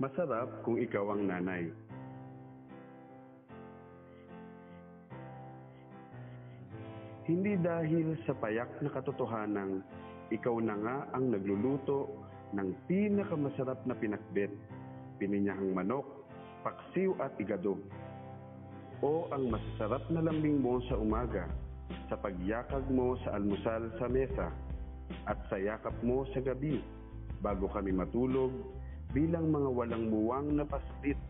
Masarap kung ikaw ang nanay. Hindi dahil sa payak na katotohanang ikaw na nga ang nagluluto ng pinakamasarap na pinakbet, pininyahang manok, paksiw at igado. O ang masasarap na lambing mo sa umaga, sa pagyakag mo sa almusal sa mesa, at sa yakap mo sa gabi, bago kami matulog, bilang mga walang muwang na paslit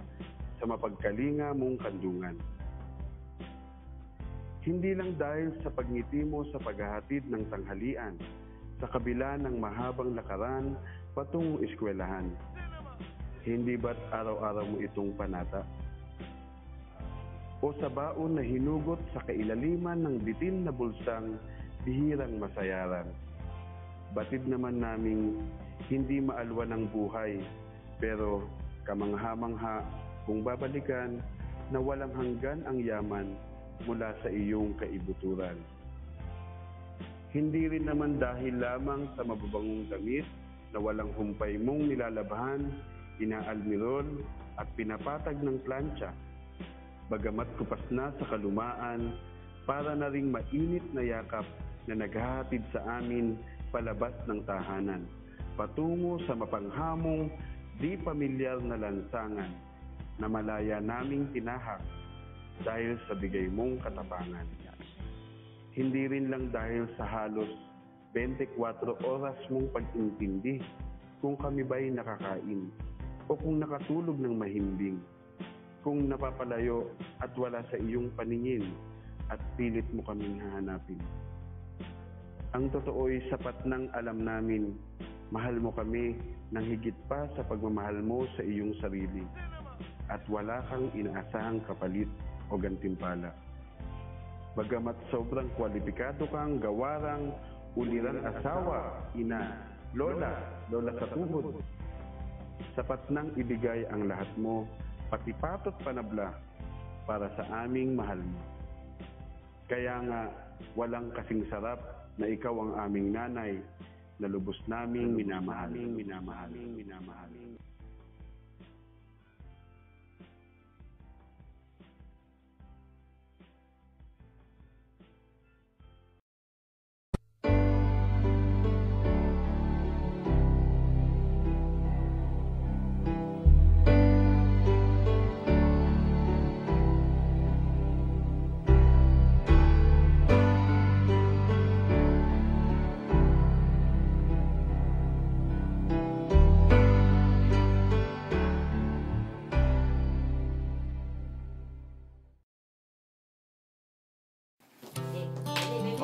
sa mapagkalinga mong kandungan. Hindi lang dahil sa pagngiti mo sa paghahatid ng tanghalian, sa kabila ng mahabang lakaran patungong eskwelahan. Hindi ba't araw-araw mo itong panata? O sa baon na hinugot sa kailaliman ng bitin na bulsang bihirang masayaran. Batid naman naming hindi maalwan ng buhay, pero kamangha-mangha kung babalikan na walang hanggan ang yaman mula sa iyong kaibuturan. Hindi rin naman dahil lamang sa mababangong damit na walang humpay mong nilalabhan, inaalmirol at pinapatag ng plancha. Bagamat kupas na sa kalumaan, para na ring mainit na yakap na naghahatid sa amin palabas ng tahanan, patungo sa mapanghamong di pamilyar na lansangan na malaya naming tinahak dahil sa bigay mong katapangan. Hindi rin lang dahil sa halos 24 oras mong pag-intindi kung kami ba'y nakakain o kung nakatulog ng mahimbing, kung napapalayo at wala sa iyong paningin at pilit mo kaming hahanapin. Ang totoo'y sapat nang alam namin, mahal mo kami nang higit pa sa pagmamahal mo sa iyong sarili at wala kang inaasahang kapalit o gantimpala. Bagamat sobrang kwalipikado kang gawarang, ulirang asawa, ina, lola sa tuhod, sapat nang ibigay ang lahat mo, pati patot panabla, para sa aming mahal mo. Kaya nga, walang kasing sarap na ikaw ang aming nanay, na lubos naming minamahal.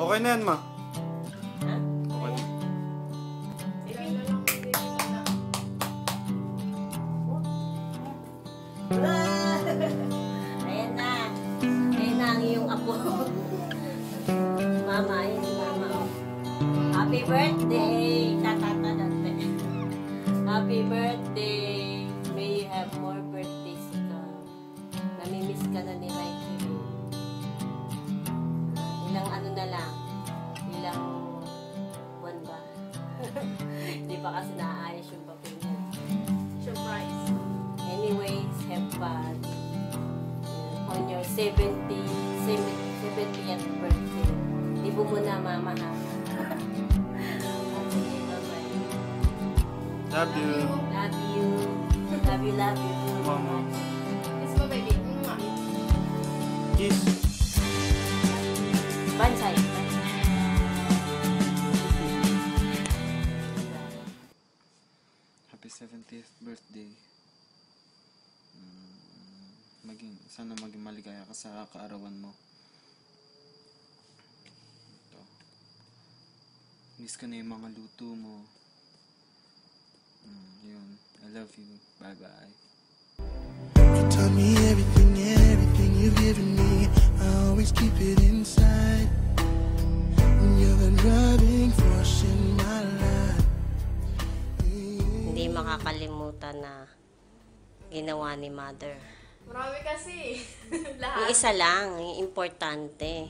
Okay na yan, ma. Ha? Okay na. Ayan na. Ayan na ang iyong apo. Mama, ayan si mama. Oh. Happy birthday! Tatata dati. Happy birthday! May you have more birthdays to come. Namimiss ka na ni Raiki. Ilang ano na lang. Ilang buwan ba? Hindi pa kasi naayos yung papel niya. Surprise. Anyways, have fun on your 70th birthday. Libo mo na, mama, ha? Okay, bye-bye. Love you. Love you. Love you, love you. Mama. Kiss mo, baby. Kiss. Bansay. Happy 70th birthday. Sana maging maligaya ka sa kaarawan mo. Ito. Miss ko na yung mga luto mo. Yun. I love you. Bye-bye. You taught me everything you've given me. I always keep it inside. You're the driving force in my life. Hindi makakalimutan na ginawa ni Mother. Marami kasi. Yung Lahat. isa lang, yung importante.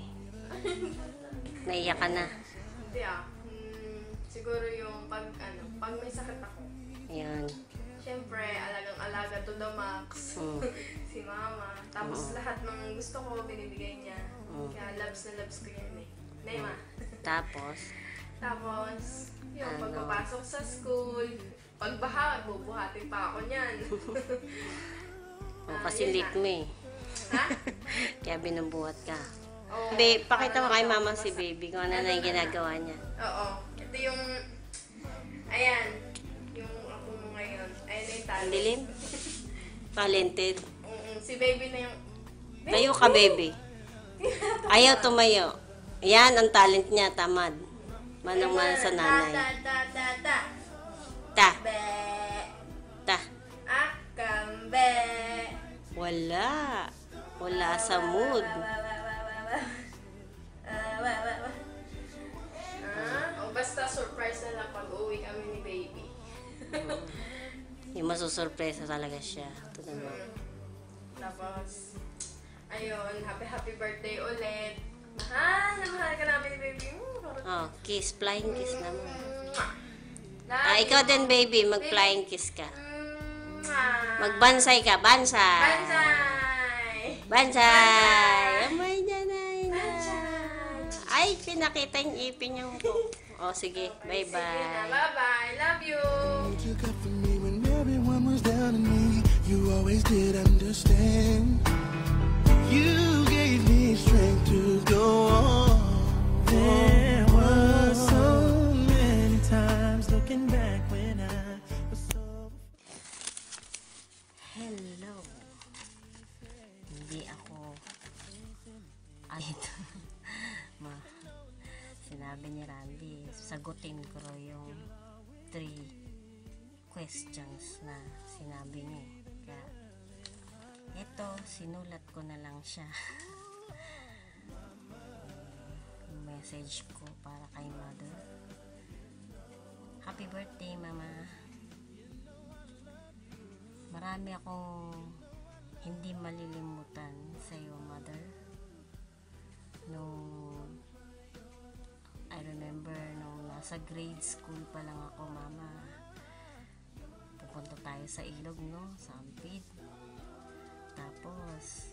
Naiyak ka na. Hindi siguro yung pag may sakit ako. Ayan. Siyempre, alagang-alaga to the max. Mm. Si mama. Tapos lahat ng gusto ko, binibigay niya. Kaya loves na loves ko yan eh. Naima. Tapos, Tapos, yung Ano? pagpapasok sa school, pagbaha, bubuhatin pa ako niyan. kasi yun late na. mo eh. Ha? Kaya binubuhat ka. Oo. Babe, pakita mo kay Para mama si baby kung ano na yung ginagawa niya. Oo. Ito yung, ayan, yung ako mo ngayon. Ayan na yung Ang talent. dilim? Talented. Si baby na yung, Tayo ka, baby. Ayaw tumayo. Yan ang talent niya, tamad. Manang-mana sa nanay. Ta, ta, ta, ta, Ta, be, ta. akam, be. Wala. Wala sa mood. Basta surprise na lang pag uwi kami ni baby. Yung masusurpresa talaga siya. Tignan mo. Tapos, ayun, happy birthday ulit. Mahal na mahal ka namin ni baby. Oh, kiss. Flying kiss naman. Love Ikaw you. din, baby. Mag-flying kiss ka. Mwah. Magbansay ka. Bansay. Bansay! Bansay. Amay niya na. Bansay! Ay, pinakita yung ipin yung ko. Oh, sige. Sige na, Bye-bye. bye-bye. Love you! You took up for me when everyone was down on me. You always did understand. You gave me strength to go on. There were so many times looking back when I was so. Hello. Hindi ako ayun. Sinabi ni Randy, sagutin ko raw yung 3 questions na sinabi niya. Kaya, ito, sinulat ko na lang siya. Yung message ko para kay mother. Happy birthday, mama. Marami akong hindi malilimutan sa iyo, mother. I remember nung nasa grade school pa lang ako, mama. Pupunta tayo sa ilog, no? Sa Ampid. Tapos,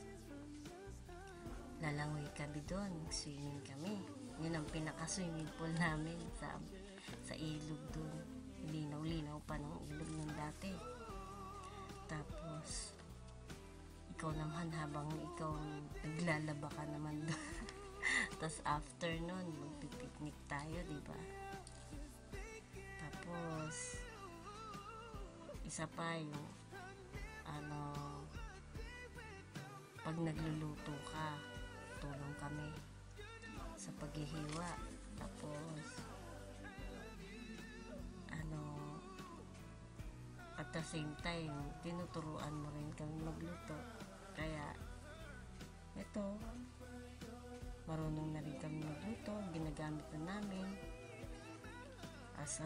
lalangoy kami doon. Swimming kami. Yun ang pinaka-swimming pool namin sa ilog doon. Linaw-linaw pa ng ilog ng dati. Tapos, ikaw naman habang ikaw naglalaba ka naman doon. Tapos after nun, magpipiknik tayo, diba? Tapos, isa pa yung, pag nagluluto ka, tulong kami sa paghihiwa. Tapos, at the same time, tinuturuan mo rin kami magluto. Kaya, ito, marunong na rin kami magluto. Ginagamit na namin as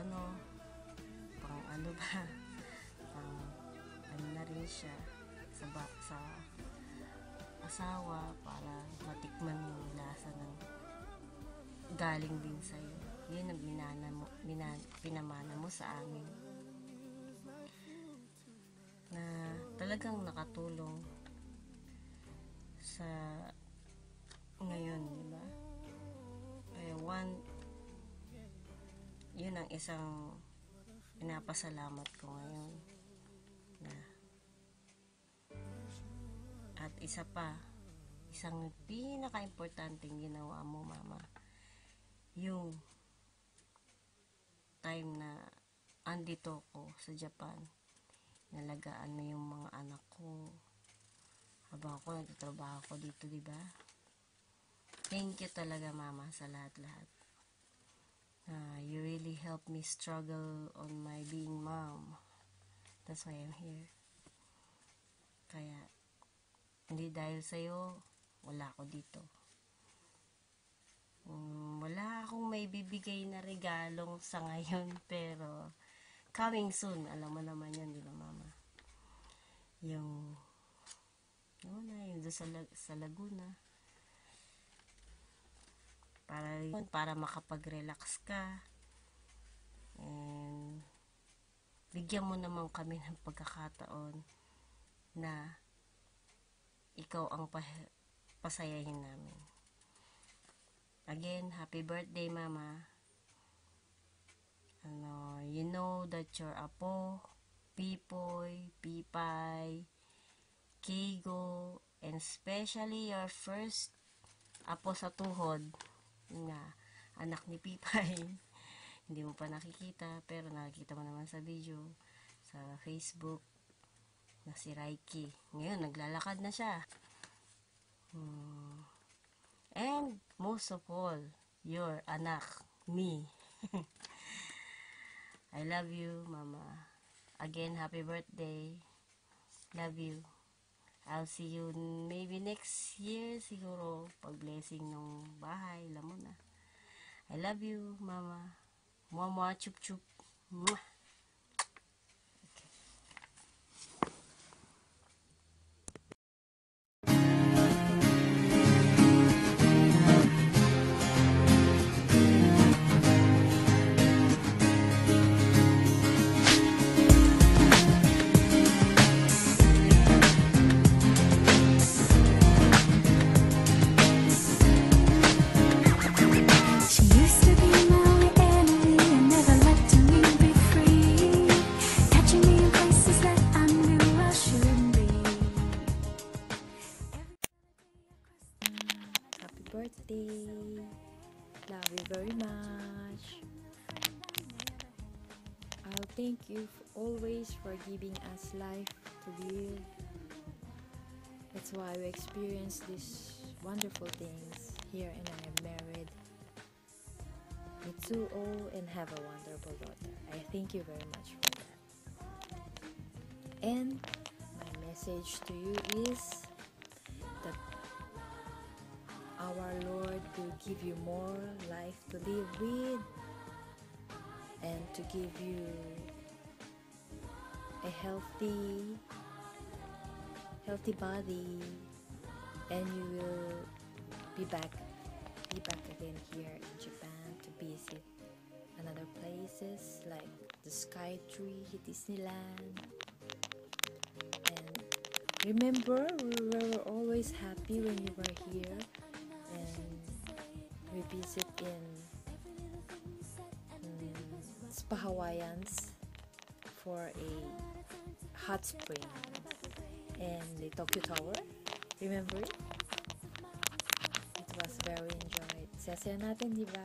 pang na rin siya sa asawa para matikman yung lasa ng galing din sa'yo. Yun ang pinamana mo sa amin na talagang nakatulong sa ngayon, di ba? Kaya yun ang isang pinapasalamat ko ngayon na at isang pinaka-importanteng ginawa mo, mama, yung time na andito ko sa Japan, nalagaan mo yung mga anak ko habang ako nagtatrabaho ko dito, diba? Thank you talaga, mama, sa lahat-lahat. You really helped me struggle on my being mom. That's why I'm here. Kaya hindi dahil sa'yo, wala ako dito. Wala akong may bibigay na regalong sa ngayon, pero coming soon. Alam mo naman yun, di ba, mama? Yung doon sa Laguna. Para makapag-relax ka. And bigyan mo naman kami ng pagkakataon na ikaw ang pasayahin namin. Again, happy birthday, Mama. You know that your Apo, Pipoy, Pipay, Kigo, and especially your first Apo sa tuhod, nga anak ni Pipay. Hindi mo pa nakikita, pero nakikita mo naman sa video, sa Facebook, na si Raiki. Ngayon, naglalakad na siya. And, most of all, your anak, me. I love you, Mama. Again, happy birthday. Love you. I'll see you maybe next year, siguro, pag-blessing ng bahay, alam mo na. I love you, Mama. Mwah, chup, chup. Mwah. She used to be my only enemy and never let me be free, catching me in places that I knew I shouldn't be. Happy birthday. Love you very much. I'll thank you always for giving us life to live. That's why we experience these wonderful things here, and I am married with 2 and have a wonderful daughter. I thank you very much for that. And my message to you is that our Lord will give you more life to live with, and to give you a healthy body, and you will be back again here in Japan to visit another places like the Skytree, Disneyland. And remember, we were always happy when you were here, and we visit in Spa Hawaiians for a hot spring, and the Tokyo Tower. Remember it? It was very enjoyed. Sasaya natin, di ba?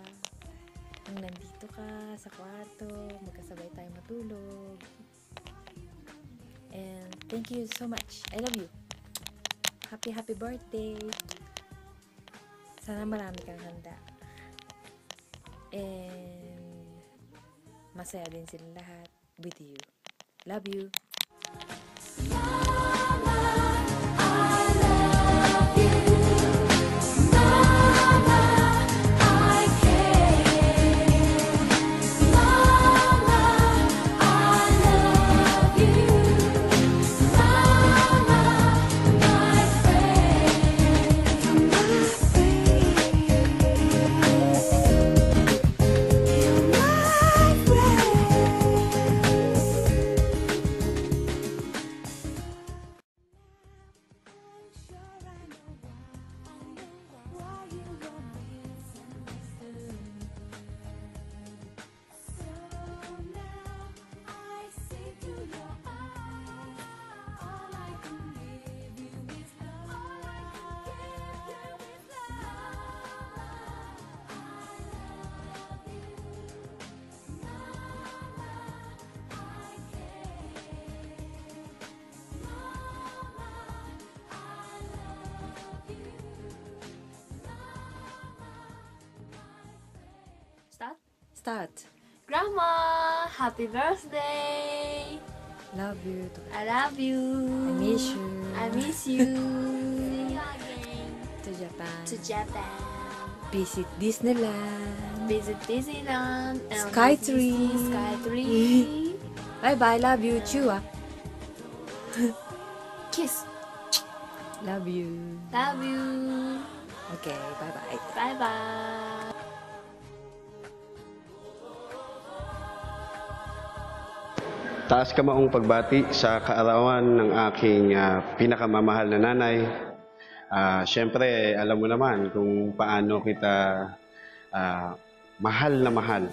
Nung nandito ka sa kwarto, magkasabay tayo matulog. And thank you so much. I love you. Happy birthday. Sana marami kang handa. And masaya din silang lahat with you. Love you. Start. Grandma, happy birthday! Love you. I love you. I miss you. I miss you. See you again. To Japan. To Japan. Visit Disneyland. Visit Disneyland. And Skytree. Skytree. Bye bye. Love you. Chew ah. Kiss. Love you. Love you. Okay. Bye bye. Bye bye. Taas kamaong pagbati sa kaarawan ng aking pinakamamahal na nanay. Siyempre, alam mo naman kung paano kita mahal na mahal.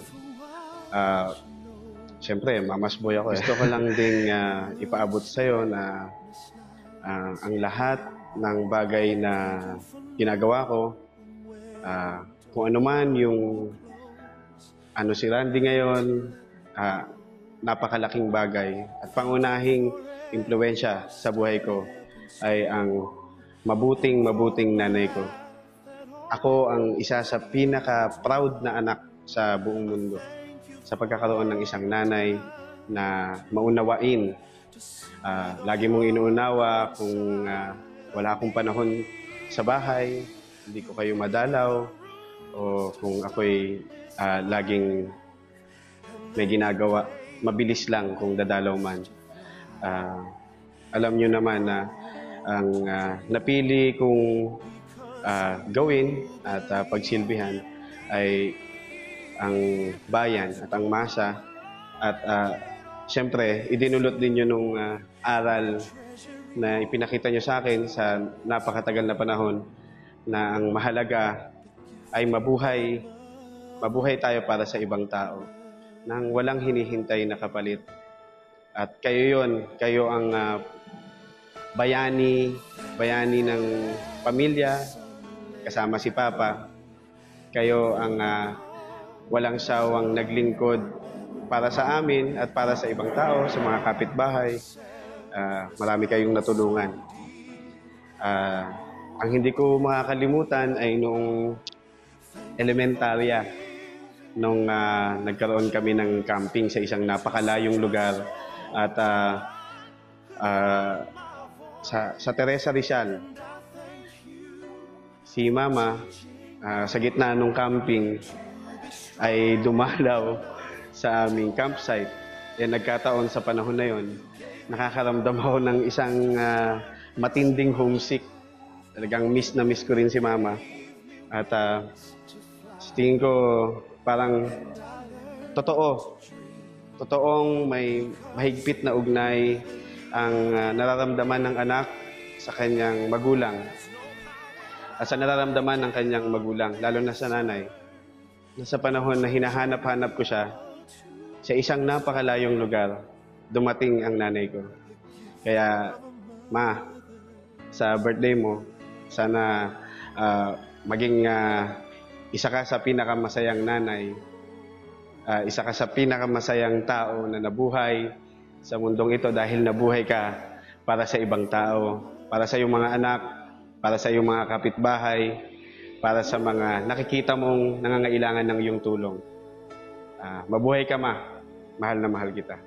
Siyempre, mamas boy ako. Gusto ko lang ding ipaabot sa'yo na ang lahat ng bagay na ginagawa ko, kung ano man yung ano si Randy ngayon, napakalaking bagay at pangunahing impluwensya sa buhay ko ay ang mabuting nanay ko. Ako ang isa sa pinaka-proud na anak sa buong mundo sa pagkakaroon ng isang nanay na maunawain. Lagi mong inuunawa kung wala akong panahon sa bahay, hindi ko kayo madalaw, o kung ako'y laging may ginagawa, mabilis lang kung dadalaw man. Alam nyo naman na ang napili kong gawin at pagsilbihan ay ang bayan at ang masa. At siyempre, idinulot din nyo nung aral na ipinakita nyo sa akin sa napakatagal na panahon na ang mahalaga ay mabuhay tayo para sa ibang tao nang walang hinihintay na kapalit. At kayo ang bayani ng pamilya, kasama si Papa. Kayo ang walang sawang naglingkod para sa amin at para sa ibang tao, sa mga kapitbahay. Marami kayong natulungan. Ang hindi ko makakalimutan ay noong elementarya, nung nagkaroon kami ng camping sa isang napakalayong lugar at sa Teresa Rizal. Si Mama sa gitna ng camping ay dumalaw sa aming campsite. Nagkataon sa panahon na yon, nakakaramdam ako ng isang matinding homesick. Talagang miss na miss ko rin si Mama. At tingin ko parang totoong may mahigpit na ugnay ang nararamdaman ng anak sa kanyang magulang at sa nararamdaman ng kanyang magulang, lalo na sa nanay, na sa panahon na hinahanap-hanap ko siya sa isang napakalayong lugar, dumating ang nanay ko. Kaya, Ma, sa birthday mo, sana maging isa ka sa pinakamasayang nanay, isa ka sa pinakamasayang tao na nabuhay sa mundong ito dahil nabuhay ka para sa ibang tao, para sa iyong mga anak, para sa iyong mga kapitbahay, para sa mga nakikita mong nangangailangan ng iyong tulong. Mabuhay ka, Ma. Mahal na mahal kita.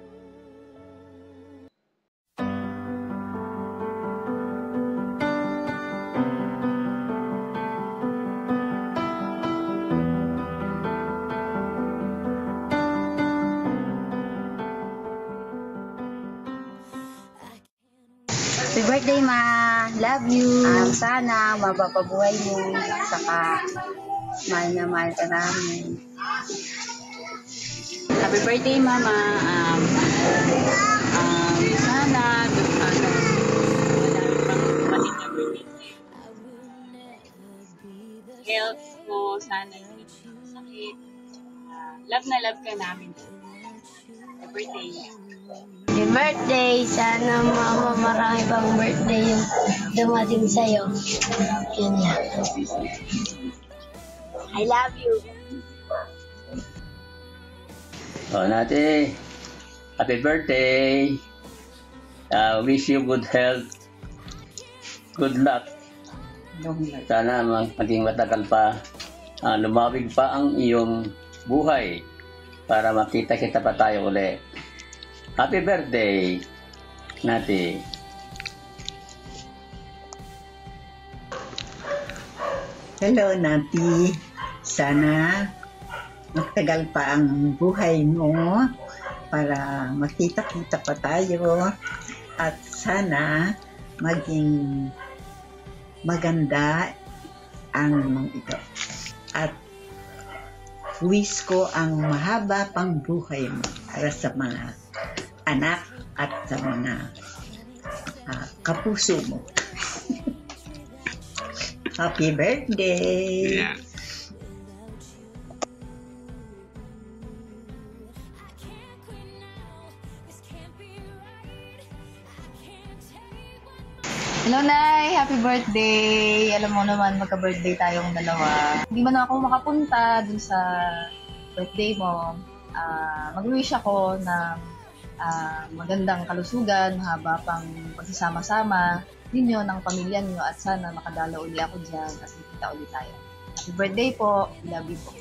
Happy birthday, Ma! Love you! Sana mapapabuhay mo, saka mahal na mahal ka namin. Happy birthday, Mama! Sana wala pang birthday. Health mo, sana hindi sakit. Love na love ka namin. Happy birthday! Happy birthday! Sana Mama marami pang birthday yung dumating sa'yo. Yun lang. I love you. Nati, happy birthday. Wish you good health. Good luck. Sana maging matagal pa. Lumawig pa ang iyong buhay para makita-kita pa tayo ulit. Happy birthday, Nati. Hello, Nati. Sana magtagal pa ang buhay mo para makita-kita pa tayo at sana maging maganda ang mga ito. At wish ko ang mahaba pang buhay mo para sa mga anak at sa mga kapuso mo. Happy birthday! Yeah. Hello, Nay! Happy birthday! Alam mo naman, magka-birthday tayong dalawa. Hindi man ako makapunta dun sa birthday mo. Mag-wish ako ng magandang kalusugan, mahaba pang pagsasama-sama ninyo ng pamilya niyo at sana makadalo uli ako dyan at nakita ulit tayo. Happy birthday po! Love you po.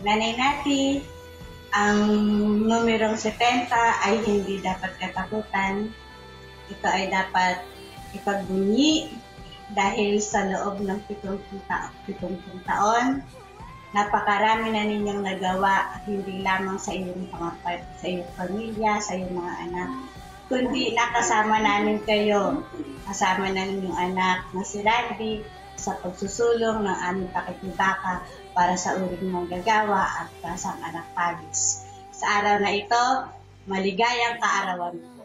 Nanay Nati, ang numerong 70 ay hindi dapat katakutan. Ito ay dapat ipagbunyi dahil sa loob ng 70 taon, napakarami na ninyong nagawa, hindi lamang sa iyong sa iyong pamilya, sa iyong mga anak, kundi nakasama namin kayo, kasama namin yung anak na si Randy sa pagsusulong ng aming pakikibaka para sa uring manggagawa at kasang anak Paris. Sa araw na ito, maligayang kaarawan po.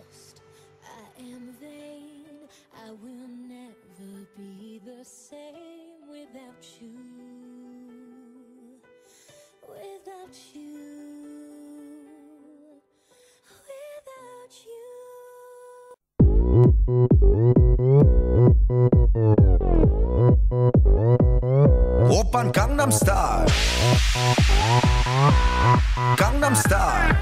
오빤 강남스타일 강남스타일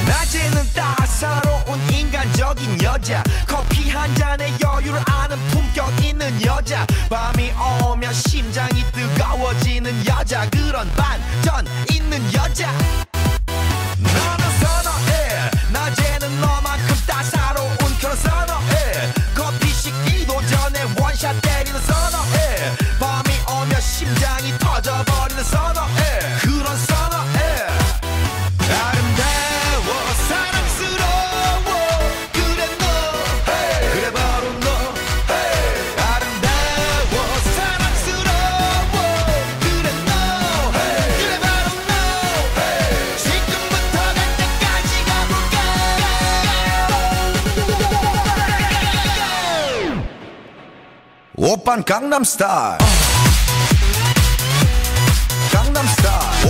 낮에는 따사로운 인간적인 여자 커피 한 잔에 여유를 아는 품격 있는 여자 밤이 오면 심장이 뜨거워지는 여자 그런 반전 있는 여자 너는 선호해 낮에는 너만큼 따사로운 그런 선호해 커피 식기도 전에 원샷 때리는 선호해 밤이 오면 심장이 터져버리는 선호해 그런 선호해 아름다워 사랑스러워 그래 너 hey. 그래 바로 너 hey. 아름다워 사랑스러워 그래 너 hey. 그래 바로 너 hey. 지금부터 갈 때까지 가볼까 오빤 강남스타일 강남스타일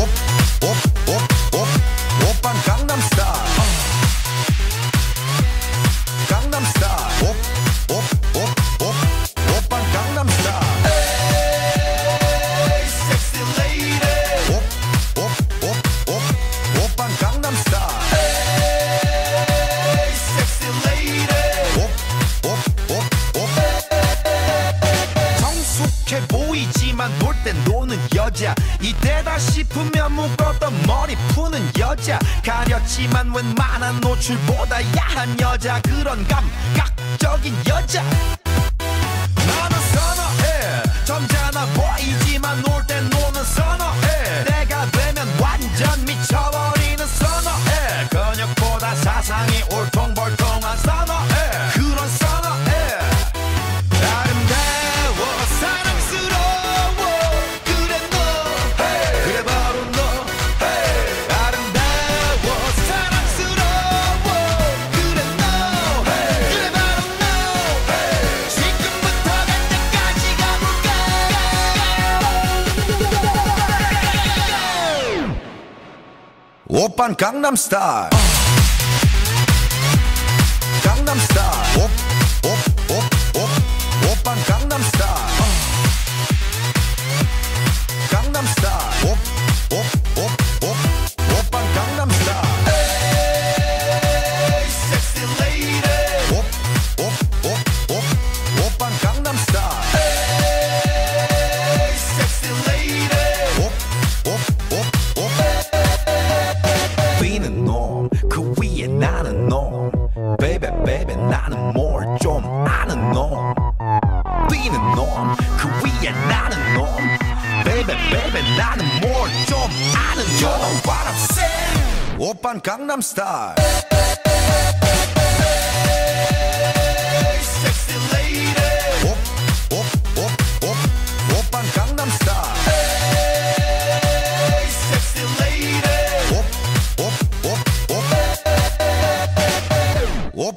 오빤 강남스타일 강남스타일 오빤 강남스타일 에이 섹시 레이디 오빤 강남스타일 에이 섹시 레이디 성숙해 보이지만 놀 땐 노는 여자 이때다 싶으면 묶었던 머리 푸는 여자 가렸지만 웬만한 노출보다 야한 여자 그런 감각적인 여자 나는 선호해 점잖아 보이지만 놀 땐 노는 선호해 내가 되면 완전 미쳐버리는 선호해 근육보다 사상이 울퉁불퉁한 선호해 그런 선호해 아름다워 사랑스러워 그래 너 hey. 그래 바로 너 hey. 아름다워 사랑스러워 그래 너 hey. 그래 바로 너 hey. 지금부터 갈 때까지 가볼까 오빤 강남스타일 강남스타일 오빤 강남스타일 강남스타일 오빤 강남스타일 에이 섹시 레이디 오빤 강남스타일 에이 섹시 레이디 뛰는 놈그 위에 나는 놈 Baby baby 나는 뭘 좀 아는 놈 뛰는 놈 그 위에 나는 놈 Baby baby 나는 뭘 좀 아는 놈 You know what I'm saying 오빤 강남스타일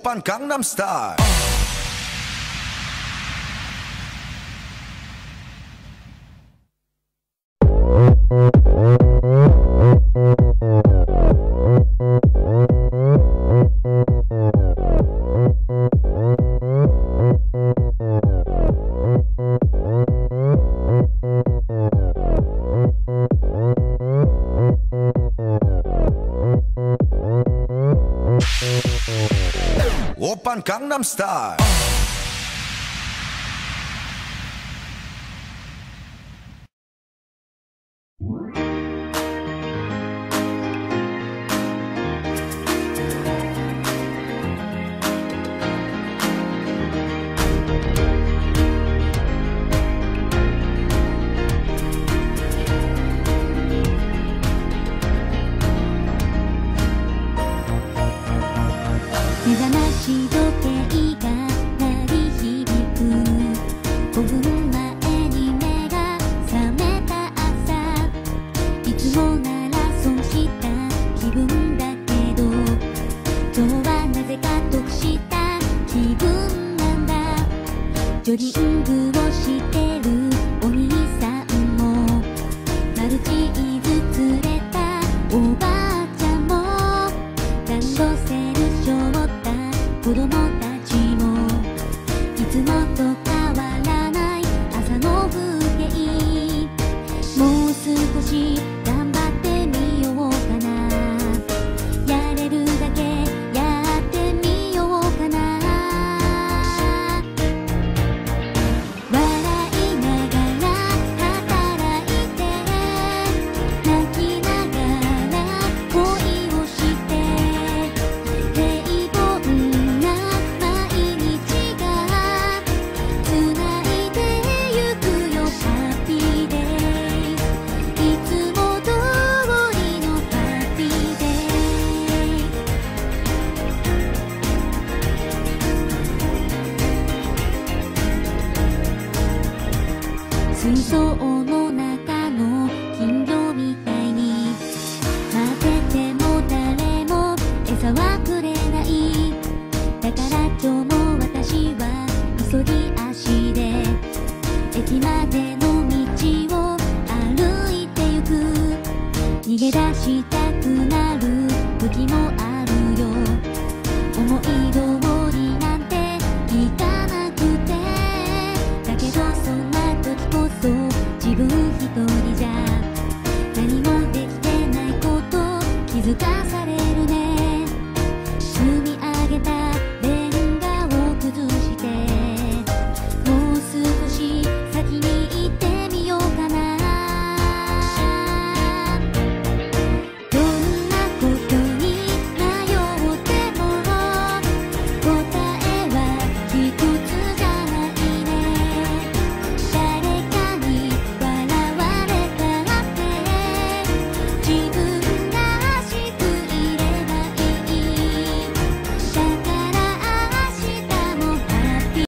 Oppan Gangnam Style. Oppan Gangnam Style.ジョギングをしてるお兄さんもマルチーズ連れたおばあちゃんもランドセル背負った子供たちもいつもと変わらない朝の風景もう少し頑張ってみようかなやれるだけやってみようかな水槽の中の金魚みたいに混ぜても誰も餌はくれないだから今日も私は急ぎ足で駅までの道を歩いてゆく逃げ出した